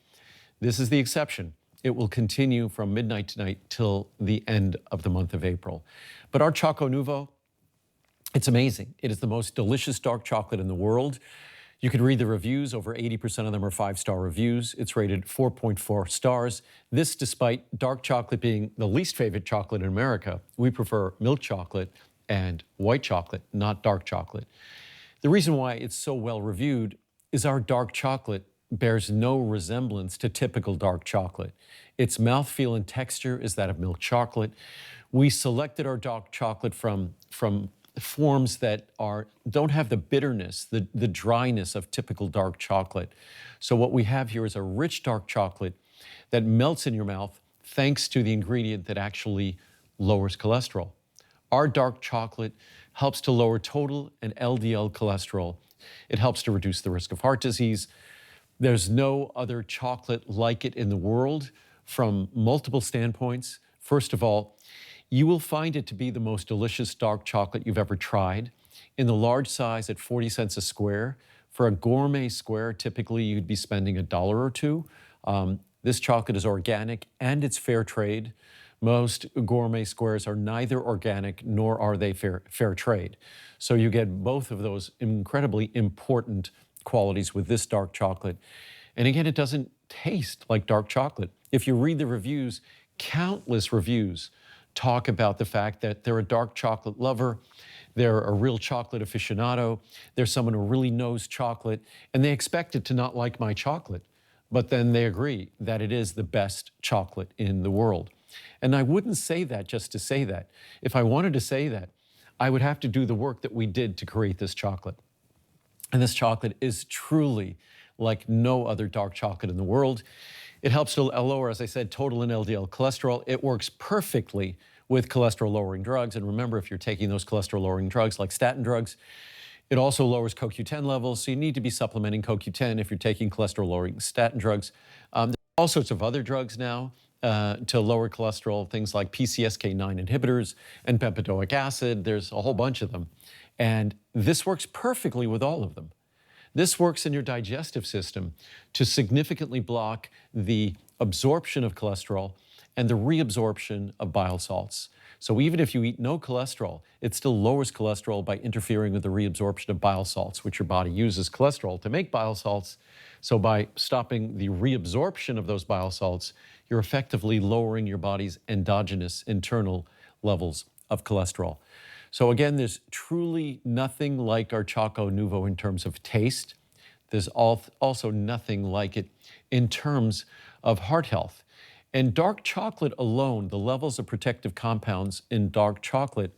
This is the exception. It will continue from midnight tonight till the end of the month of April. But our Choco Nuvo, it's amazing. It is the most delicious dark chocolate in the world. You can read the reviews. Over 80% of them are 5-star reviews. It's rated 4.4 stars. This despite dark chocolate being the least favorite chocolate in America. We prefer milk chocolate and white chocolate, not dark chocolate. The reason why it's so well reviewed is our dark chocolate bears no resemblance to typical dark chocolate. Its mouthfeel and texture is that of milk chocolate. We selected our dark chocolate from forms that don't have the bitterness, the dryness of typical dark chocolate. So what we have here is a rich dark chocolate that melts in your mouth thanks to the ingredient that actually lowers cholesterol. Our dark chocolate helps to lower total and LDL cholesterol. It helps to reduce the risk of heart disease. There's no other chocolate like it in the world from multiple standpoints. First of all, you will find it to be the most delicious dark chocolate you've ever tried. In the large size at 40 cents a square. For a gourmet square, typically you'd be spending $1 or $2. This chocolate is organic and it's fair trade. Most gourmet squares are neither organic nor are they fair trade. So you get both of those incredibly important qualities with this dark chocolate. And again, it doesn't taste like dark chocolate. If you read the reviews, countless reviews talk about the fact that they're a dark chocolate lover, they're a real chocolate aficionado, they're someone who really knows chocolate, and they expect it to not like my chocolate. But then they agree that it is the best chocolate in the world. And I wouldn't say that just to say that. If I wanted to say that, I would have to do the work that we did to create this chocolate. And this chocolate is truly like no other dark chocolate in the world. It helps to lower, as I said, total and LDL cholesterol. It works perfectly with cholesterol-lowering drugs. And remember, if you're taking those cholesterol-lowering drugs like statin drugs, it also lowers CoQ10 levels. So you need to be supplementing CoQ10 if you're taking cholesterol-lowering statin drugs. There's all sorts of other drugs now to lower cholesterol, things like PCSK9 inhibitors and bempedoic acid. There's a whole bunch of them. And this works perfectly with all of them. This works in your digestive system to significantly block the absorption of cholesterol and the reabsorption of bile salts. So even if you eat no cholesterol, it still lowers cholesterol by interfering with the reabsorption of bile salts, which your body uses cholesterol to make bile salts. So by stopping the reabsorption of those bile salts, you're effectively lowering your body's endogenous internal levels of cholesterol. So again, there's truly nothing like our Choco Nuvo in terms of taste. There's also nothing like it in terms of heart health. And dark chocolate alone, the levels of protective compounds in dark chocolate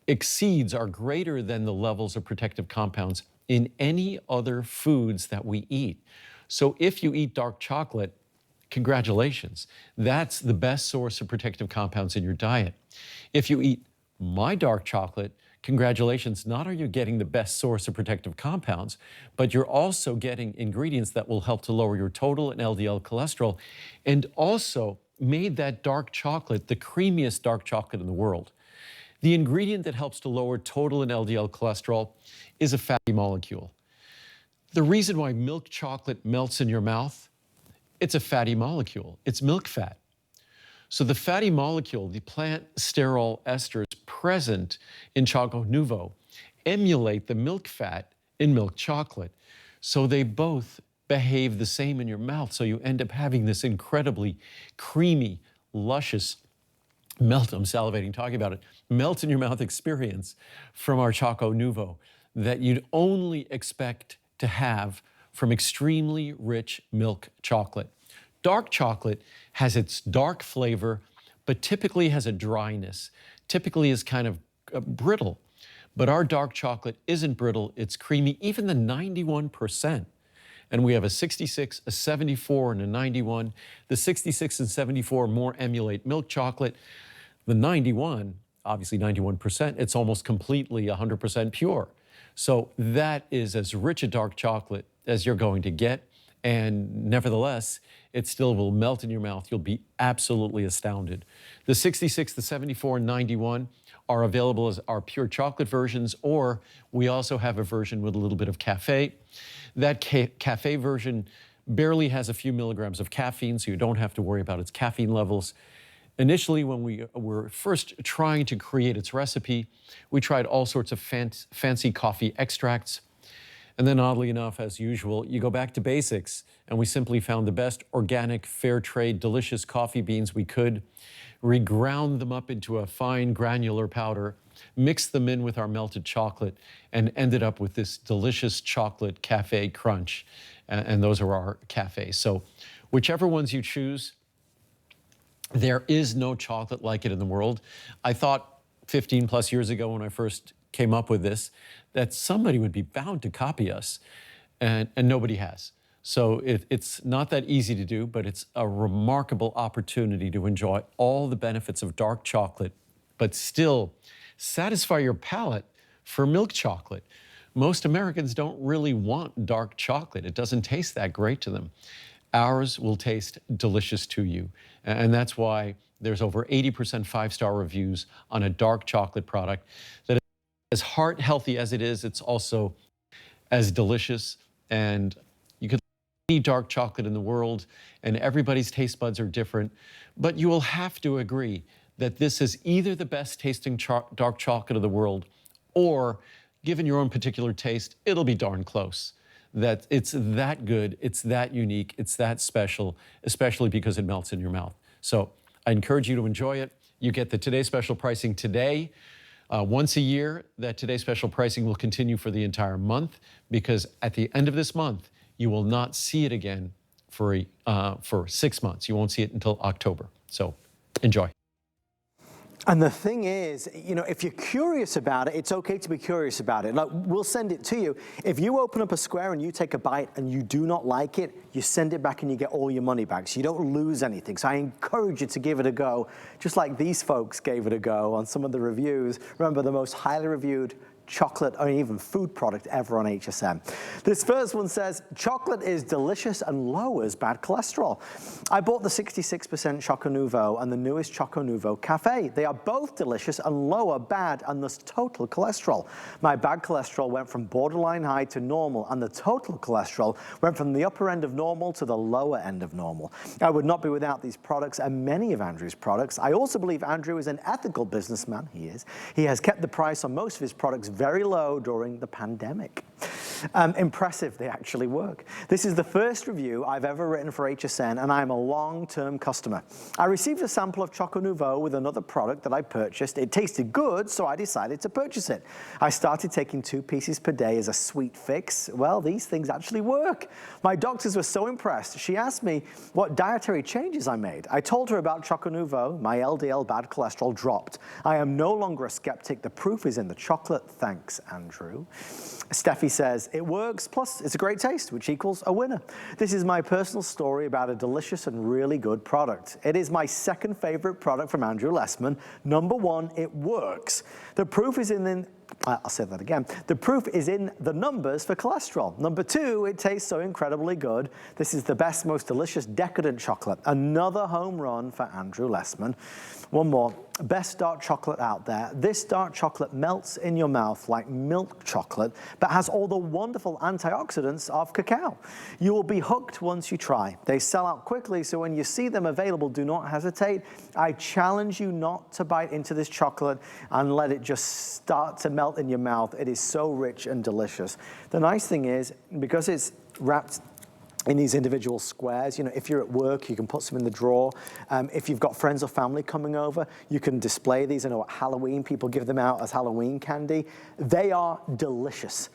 exceeds or greater than the levels of protective compounds in any other foods that we eat. So if you eat dark chocolate, congratulations. That's the best source of protective compounds in your diet. If you eat my dark chocolate, congratulations, not are you getting the best source of protective compounds, but you're also getting ingredients that will help to lower your total and LDL cholesterol and also made that dark chocolate the creamiest dark chocolate in the world. The ingredient that helps to lower total and LDL cholesterol is a fatty molecule. The reason why milk chocolate melts in your mouth, it's a fatty molecule. It's milk fat. So the fatty molecule, the plant sterol esters present in Choco Nouveau, emulate the milk fat in milk chocolate. So they both behave the same in your mouth. So you end up having this incredibly creamy, luscious melt, I'm salivating talking about it, melt in your mouth experience from our Choco Nouveau that you'd only expect to have from extremely rich milk chocolate. Dark chocolate has its dark flavor, but typically has a dryness, typically is kind of brittle. But our dark chocolate isn't brittle, it's creamy, even the 91%. And we have a 66, a 74, and a 91. The 66 and 74 more emulate milk chocolate. The 91, obviously 91%, it's almost completely 100% pure. So that is as rich a dark chocolate as you're going to get. And nevertheless, it still will melt in your mouth. You'll be absolutely astounded. The 66, the 74, and 91 are available as our pure chocolate versions, or we also have a version with a little bit of cafe. That cafe version barely has a few milligrams of caffeine, so you don't have to worry about its caffeine levels. Initially, when we were first trying to create its recipe, we tried all sorts of fancy coffee extracts. And then oddly enough, as usual, you go back to basics, and we simply found the best organic, fair trade, delicious coffee beans we could. We ground them up into a fine granular powder, mixed them in with our melted chocolate, and ended up with this delicious chocolate cafe crunch. And those are our cafes. So whichever ones you choose, there is no chocolate like it in the world. I thought 15 plus years ago when I first came up with this, that somebody would be bound to copy us, and nobody has. So it's not that easy to do, but it's a remarkable opportunity to enjoy all the benefits of dark chocolate, but still satisfy your palate for milk chocolate. Most Americans don't really want dark chocolate. It doesn't taste that great to them. Ours will taste delicious to you. And that's why there's over 80% five-star reviews on a dark chocolate product that is as heart healthy as it is, it's also as delicious. And you could eat dark chocolate in the world, and everybody's taste buds are different. But you will have to agree that this is either the best tasting dark chocolate of the world, or given your own particular taste, it'll be darn close. That it's that good, it's that unique, it's that special, especially because it melts in your mouth. So I encourage you to enjoy it. You get the Today Special pricing today. Once a year, that Today Special pricing will continue for the entire month, because at the end of this month, you will not see it again for 6 months. You won't see it until October. So enjoy. And the thing is, you know, if you're curious about it, it's okay to be curious about it. Like, we'll send it to you. If you open up a square and you take a bite and you do not like it, you send it back and you get all your money back. So you don't lose anything. So I encourage you to give it a go, just like these folks gave it a go on some of the reviews. Remember, the most highly reviewed chocolate or even food product ever on HSN. This first one says, chocolate is delicious and lowers bad cholesterol. I bought the 66% Choco Nouveau and the newest Choco Nouveau Cafe. They are both delicious and lower bad and thus total cholesterol. My bad cholesterol went from borderline high to normal, and the total cholesterol went from the upper end of normal to the lower end of normal. I would not be without these products and many of Andrew's products. I also believe Andrew is an ethical businessman. He is. He has kept the price on most of his products very low during the pandemic. Impressive, they actually work. This is the first review I've ever written for HSN, and I'm a long-term customer. I received a sample of Choco Nouveau with another product that I purchased. It tasted good, so I decided to purchase it. I started taking 2 pieces per day as a sweet fix. Well, these things actually work. My doctors were so impressed. She asked me what dietary changes I made. I told her about Choco Nouveau. My LDL bad cholesterol dropped. I am no longer a skeptic. The proof is in the chocolate. Thanks, Andrew. Steffi says, it works, plus it's a great taste, which equals a winner. This is my personal story about a delicious and really good product. It is my second favorite product from Andrew Lessman. Number 1, it works. The proof is in I'll say that again. The proof is in the numbers for cholesterol. Number 2, it tastes so incredibly good. This is the best, most delicious, decadent chocolate. Another home run for Andrew Lessman. One more. Best dark chocolate out there. This dark chocolate melts in your mouth like milk chocolate, but has all the wonderful antioxidants of cacao. You will be hooked once you try. They sell out quickly, so when you see them available, do not hesitate. I challenge you not to bite into this chocolate and let it just start to melt in your mouth. It is so rich and delicious. The nice thing is, because it's wrapped in these individual squares, you know, if you're at work, you can put some in the drawer. If you've got friends or family coming over, you can display these. I know at Halloween, people give them out as Halloween candy. They are delicious.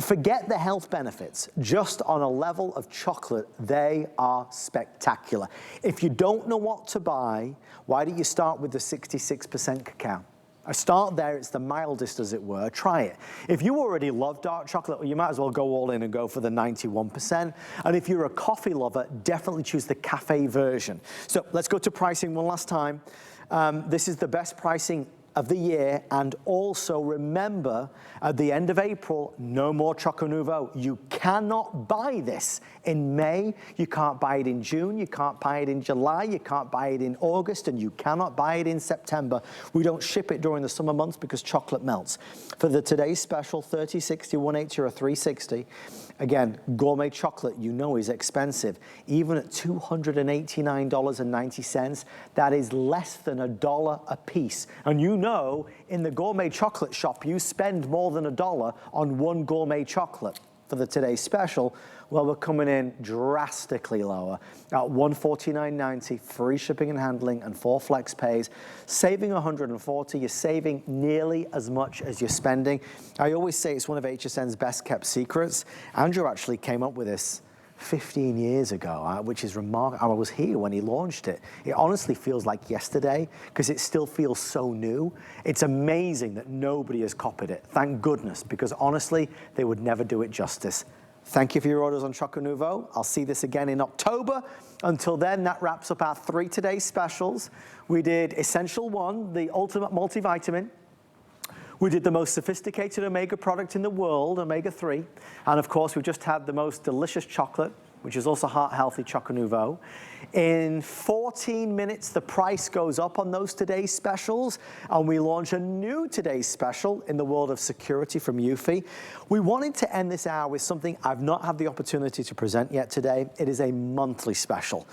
Forget the health benefits. Just on a level of chocolate, they are spectacular. If you don't know what to buy, why don't you start with the 66% cacao? I start there, it's the mildest as it were, try it. If you already love dark chocolate, well, you might as well go all in and go for the 91%. And if you're a coffee lover, definitely choose the cafe version. So let's go to pricing one last time. This is the best pricing of the year, and also remember, at the end of April, no more Choco Nouveau. You cannot buy this in May, you can't buy it in June, you can't buy it in July, you can't buy it in August, and you cannot buy it in September. We don't ship it during the summer months because chocolate melts. For the today's special, 30/60, 180 or 360, again, gourmet chocolate, you know, is expensive. Even at $289.90, that is less than $1 a piece. And you know, in the gourmet chocolate shop, you spend more than $1 on one gourmet chocolate. For the today's special, well, we're coming in drastically lower at $149.90, free shipping and handling, and 4 flex pays, saving $140. You're saving nearly as much as you're spending. I always say it's one of HSN's best kept secrets. Andrew actually came up with this 15 years ago, which is remarkable. I was here when he launched it. It honestly feels like yesterday because it still feels so new. It's amazing that nobody has copied it. Thank goodness, because honestly, they would never do it justice. Thank you for your orders on Choco Nouveau. I'll see this again in October. Until then, that wraps up our 3 Today specials. We did Essential 1, the ultimate multivitamin. We did the most sophisticated omega product in the world, omega-3. And of course, we just had the most delicious chocolate, which is also heart healthy, Choco Nouveau. In 14 minutes, the price goes up on those today's specials, and we launch a new today's special in the world of security from Eufy. We wanted to end this hour with something I've not had the opportunity to present yet today. It is a monthly special,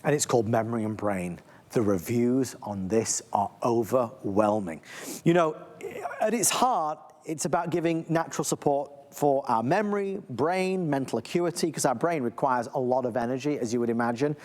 and it's called Memory and Brain. The reviews on this are overwhelming. You know, at its heart, it's about giving natural support for our memory, brain, mental acuity, because our brain requires a lot of energy, as you would imagine.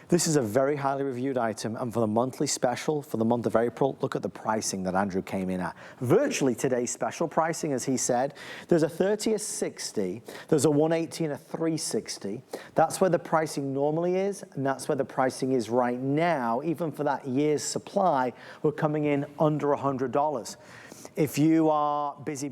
This is a very highly reviewed item, and for the monthly special, for the month of April, look at the pricing that Andrew came in at. Virtually today's special pricing, as he said. There's a 30, a 60, there's a 180 and a 360. That's where the pricing normally is, and that's where the pricing is right now. Even for that year's supply, we're coming in under $100. If you are busy,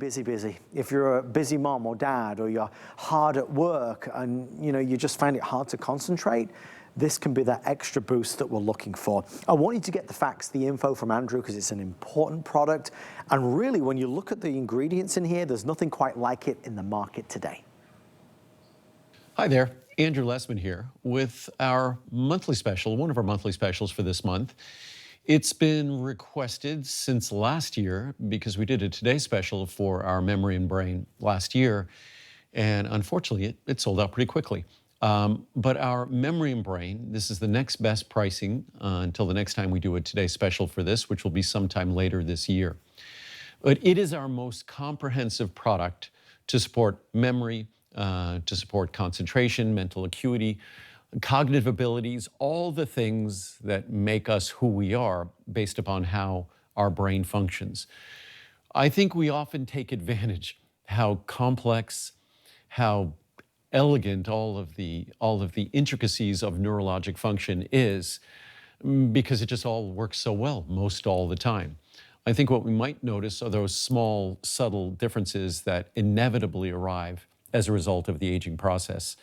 if you're a busy mom or dad, or you're hard at work and you just find it hard to concentrate, this can be that extra boost that we're looking for. I want you to get the facts, the info from Andrew, because it's an important product. And really, when you look at the ingredients in here, there's nothing quite like it in the market today. Hi there, Andrew Lessman here with our monthly special, one of our monthly specials for this month. It's been requested since last year because we did a Today special for our Memory and Brain last year, and unfortunately it sold out pretty quickly. But our Memory and Brain, this is the next best pricing until the next time we do a Today special for this, which will be sometime later this year. But it is our most comprehensive product to support memory, to support concentration, mental acuity, cognitive abilities, all the things that make us who we are based upon how our brain functions. I think we often take advantage how complex, how elegant all of the intricacies of neurologic function is, because it just all works so well most all the time. I think what we might notice are those small, subtle differences that inevitably arrive as a result of the aging process.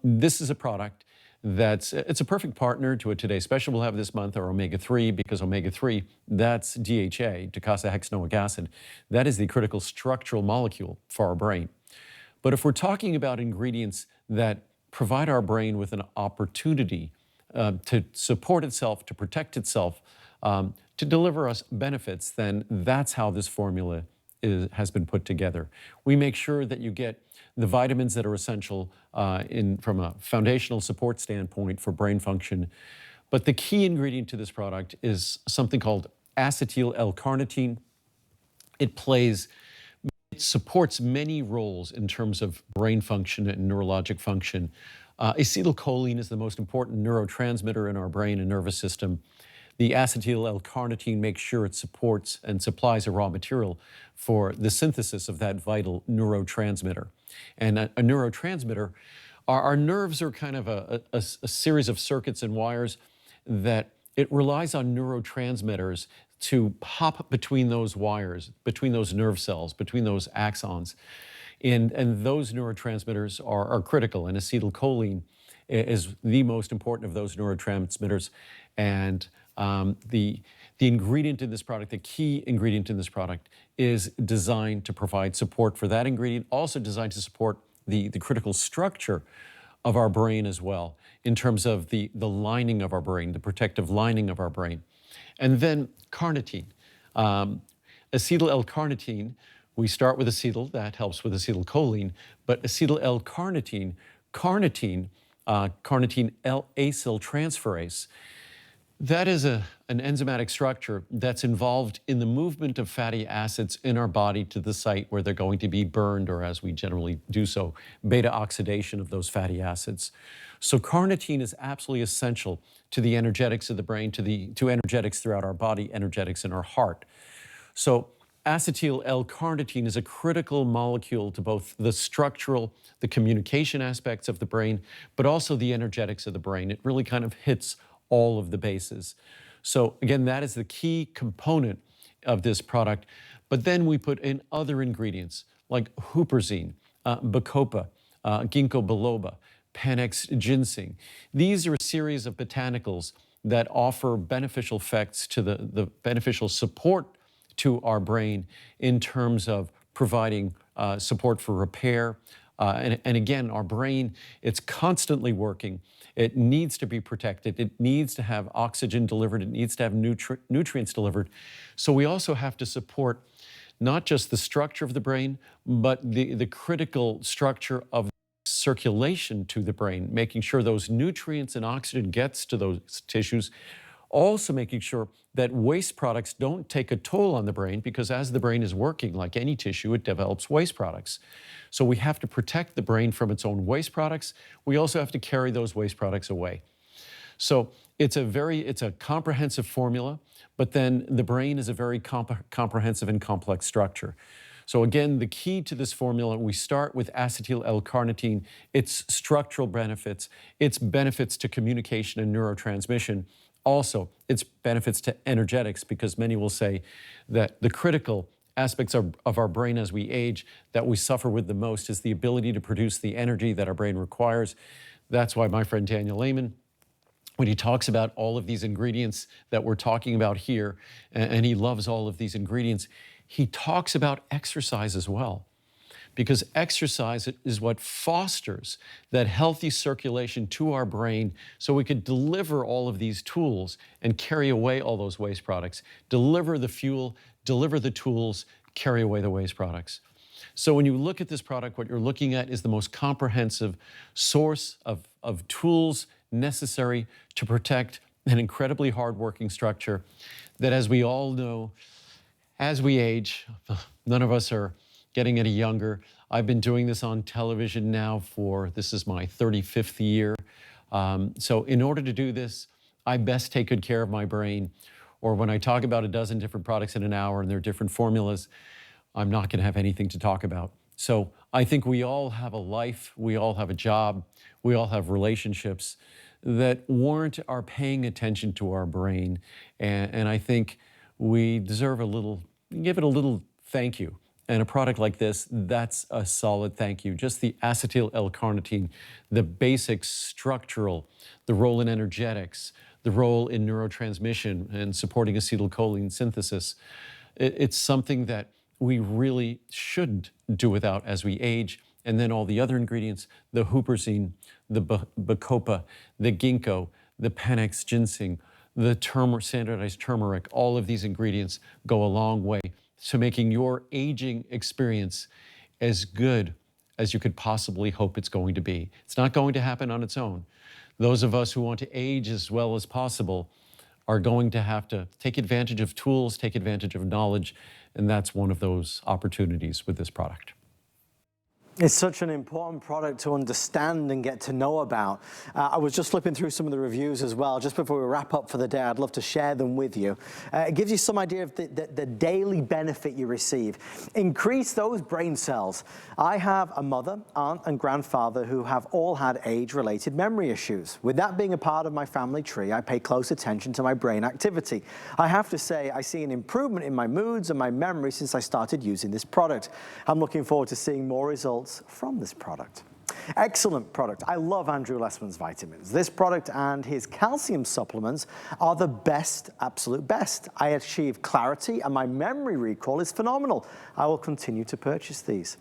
This is a product it's a perfect partner to a Today Special we'll have this month, our omega-3, because omega-3, that's DHA, docosahexaenoic acid. That is the critical structural molecule for our brain. But if we're talking about ingredients that provide our brain with an opportunity to support itself, to protect itself, to deliver us benefits, then that's how this formula has been put together. We make sure that you get the vitamins that are essential from a foundational support standpoint for brain function. But the key ingredient to this product is something called acetyl L-carnitine. It supports many roles in terms of brain function and neurologic function. Acetylcholine is the most important neurotransmitter in our brain and nervous system. The acetyl L-carnitine makes sure it supports and supplies a raw material for the synthesis of that vital neurotransmitter. And a neurotransmitter, our nerves are kind of a series of circuits and wires that it relies on neurotransmitters to pop between those wires, between those nerve cells, between those axons. And those neurotransmitters are critical, and acetylcholine is the most important of those neurotransmitters. And the ingredient in this product, the key ingredient in this product, is designed to provide support for that ingredient, also designed to support the critical structure of our brain as well, in terms of the lining of our brain, the protective lining of our brain. And then carnitine. Acetyl L-carnitine, we start with acetyl, that helps with acetylcholine, but acetyl L-carnitine, carnitine L-acyl transferase, that is an enzymatic structure that's involved in the movement of fatty acids in our body to the site where they're going to be burned, or as we generally do so, beta oxidation of those fatty acids. So carnitine is absolutely essential to the energetics of the brain, to energetics throughout our body, energetics in our heart. So acetyl L-carnitine is a critical molecule to both the structural, the communication aspects of the brain, but also the energetics of the brain. It really kind of hits all of the bases. So again, that is the key component of this product. But then we put in other ingredients like huperzine, bacopa, ginkgo biloba, panax ginseng. These are a series of botanicals that offer beneficial effects to the beneficial support to our brain in terms of providing support for repair. And again, our brain, it's constantly working. It needs to be protected. It needs to have oxygen delivered. It needs to have nutrients delivered. So we also have to support not just the structure of the brain, but the critical structure of circulation to the brain, making sure those nutrients and oxygen gets to those tissues. Also making sure that waste products don't take a toll on the brain, because as the brain is working, like any tissue, it develops waste products. So we have to protect the brain from its own waste products. We also have to carry those waste products away. So it's a comprehensive formula, but then the brain is a very comprehensive and complex structure. So again, the key to this formula, we start with acetyl L-carnitine, its structural benefits, its benefits to communication and neurotransmission, also its benefits to energetics, because many will say that the critical aspects of our brain as we age that we suffer with the most is the ability to produce the energy that our brain requires. That's why my friend Daniel Lehman, when he talks about all of these ingredients that we're talking about here, and he loves all of these ingredients, he talks about exercise as well. Because exercise is what fosters that healthy circulation to our brain, so we could deliver all of these tools and carry away all those waste products, deliver the fuel, deliver the tools, carry away the waste products. So when you look at this product, what you're looking at is the most comprehensive source of tools necessary to protect an incredibly hardworking structure that, as we all know, as we age, none of us are getting any younger. I've been doing this on television now this is my 35th year. So in order to do this, I best take good care of my brain. Or when I talk about a dozen different products in an hour and their different formulas, I'm not gonna have anything to talk about. So I think we all have a life, we all have a job, we all have relationships that warrant our paying attention to our brain. And I think we deserve give it a little thank you And a product like this, that's a solid thank you. Just the acetyl L-carnitine, the basic structural, the role in energetics, the role in neurotransmission and supporting acetylcholine synthesis. It's something that we really shouldn't do without as we age. And then all the other ingredients, the huperzine, the bacopa, the ginkgo, the panax ginseng, the standardized turmeric, all of these ingredients go a long way to making your aging experience as good as you could possibly hope it's going to be. It's not going to happen on its own. Those of us who want to age as well as possible are going to have to take advantage of tools, take advantage of knowledge, and that's one of those opportunities with this product. It's such an important product to understand and get to know about. I was just flipping through some of the reviews as well. Just before we wrap up for the day, I'd love to share them with you. It gives you some idea of the daily benefit you receive. Increase those brain cells. I have a mother, aunt, and grandfather who have all had age-related memory issues. With that being a part of my family tree, I pay close attention to my brain activity. I have to say, I see an improvement in my moods and my memory since I started using this product. I'm looking forward to seeing more results from this product. Excellent product. I love Andrew Lessman's vitamins. This product and his calcium supplements are the best, absolute best. I achieve clarity and my memory recall is phenomenal. I will continue to purchase these.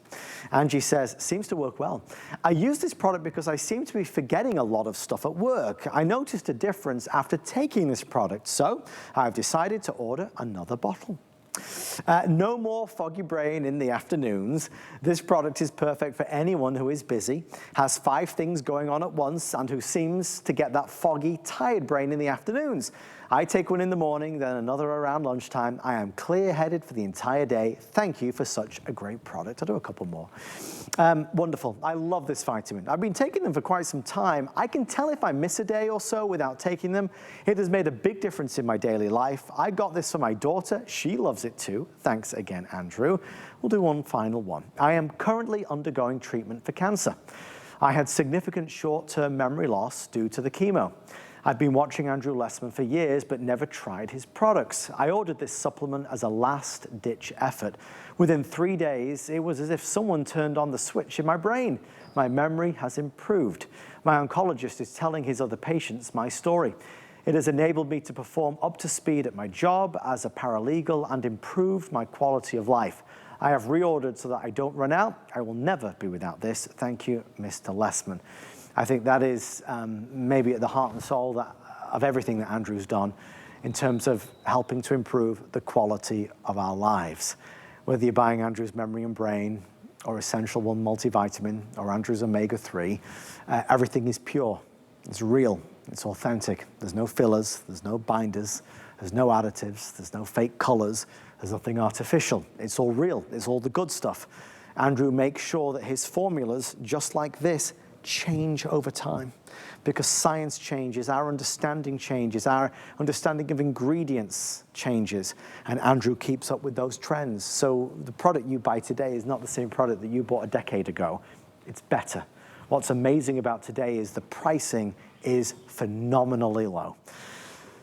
Angie says, seems to work well. I use this product because I seem to be forgetting a lot of stuff at work. I noticed a difference after taking this product, so I've decided to order another bottle. No more foggy brain in the afternoons. This product is perfect for anyone who is busy, has 5 things going on at once, and who seems to get that foggy, tired brain in the afternoons. I take one in the morning, then another around lunchtime. I am clear-headed for the entire day. Thank you for such a great product. I'll do a couple more. Wonderful. I love this vitamin. I've been taking them for quite some time. I can tell if I miss a day or so without taking them. It has made a big difference in my daily life. I got this for my daughter. She loves it too. Thanks again, Andrew. We'll do one final one. I am currently undergoing treatment for cancer. I had significant short-term memory loss due to the chemo. I've been watching Andrew Lessman for years, but never tried his products. I ordered this supplement as a last-ditch effort. Within 3 days, it was as if someone turned on the switch in my brain. My memory has improved. My oncologist is telling his other patients my story. It has enabled me to perform up to speed at my job as a paralegal and improved my quality of life. I have reordered so that I don't run out. I will never be without this. Thank you, Mr. Lessman. I think that is maybe at the heart and soul of everything that Andrew's done in terms of helping to improve the quality of our lives. Whether you're buying Andrew's Memory and Brain or Essential One multivitamin or Andrew's Omega-3, everything is pure, it's real, it's authentic. There's no fillers, there's no binders, there's no additives, there's no fake colors, there's nothing artificial. It's all real, it's all the good stuff. Andrew makes sure that his formulas, just like this, change over time because science changes, our understanding changes, our understanding of ingredients changes, and Andrew keeps up with those trends. So the product you buy today is not the same product that you bought a decade ago. It's better. What's amazing about today is the pricing is phenomenally low.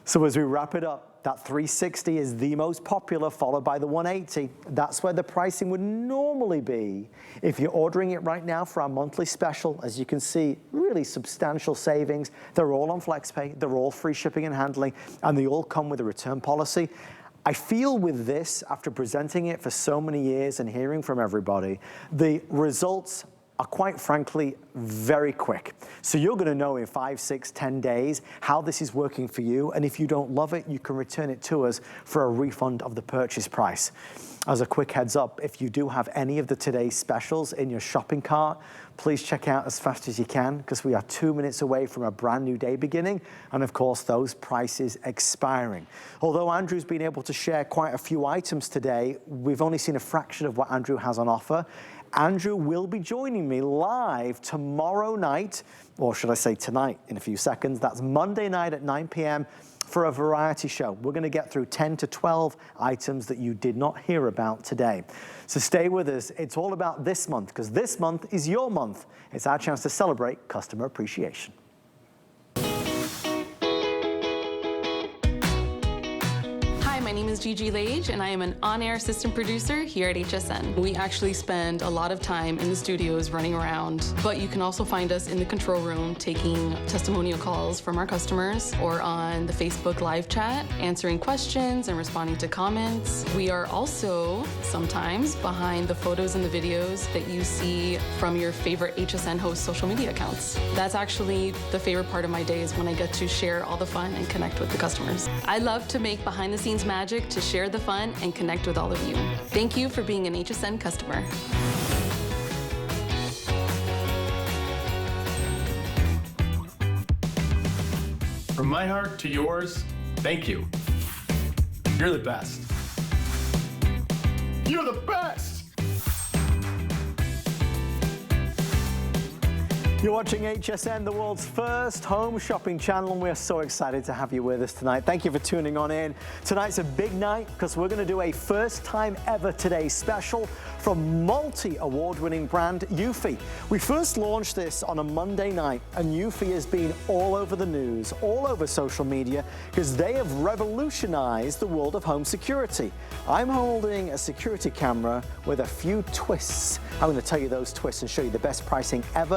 So as we wrap it up, that 360 is the most popular, followed by the 180. That's where the pricing would normally be. If you're ordering it right now for our monthly special, as you can see, really substantial savings. They're all on FlexPay, they're all free shipping and handling, and they all come with a return policy. I feel with this, after presenting it for so many years and hearing from everybody, the results are quite frankly very quick. So you're gonna know in 5, 6, 10 days how this is working for you, and if you don't love it, you can return it to us for a refund of the purchase price. As a quick heads up, if you do have any of the today's specials in your shopping cart, please check out as fast as you can because we are 2 minutes away from a brand new day beginning, and of course those prices expiring. Although Andrew's been able to share quite a few items today, we've only seen a fraction of what Andrew has on offer. Andrew will be joining me live tomorrow night, or should I say tonight in a few seconds. That's Monday night at 9 p.m. for a variety show. We're going to get through 10 to 12 items that you did not hear about today. So stay with us. It's all about this month because this month is your month. It's our chance to celebrate customer appreciation. Hi, my name is is Gigi Lage, and I am an on-air assistant producer here at HSN. We actually spend a lot of time in the studios running around, but you can also find us in the control room taking testimonial calls from our customers or on the Facebook live chat, answering questions and responding to comments. We are also sometimes behind the photos and the videos that you see from your favorite HSN host social media accounts. That's actually the favorite part of my day, is when I get to share all the fun and connect with the customers. I love to make behind the scenes magic to share the fun and connect with all of you. Thank you for being an HSN customer. From my heart to yours, thank you. You're the best. You're the best! You're watching HSN, the world's first home shopping channel, and we're so excited to have you with us tonight. Thank you for tuning on in. Tonight's a big night because we're going to do a first time ever Today special from multi-award-winning brand Eufy. We first launched this on a Monday night, and Eufy has been all over the news, all over social media, because they have revolutionized the world of home security. I'm holding a security camera with a few twists. I'm going to tell you those twists and show you the best pricing ever.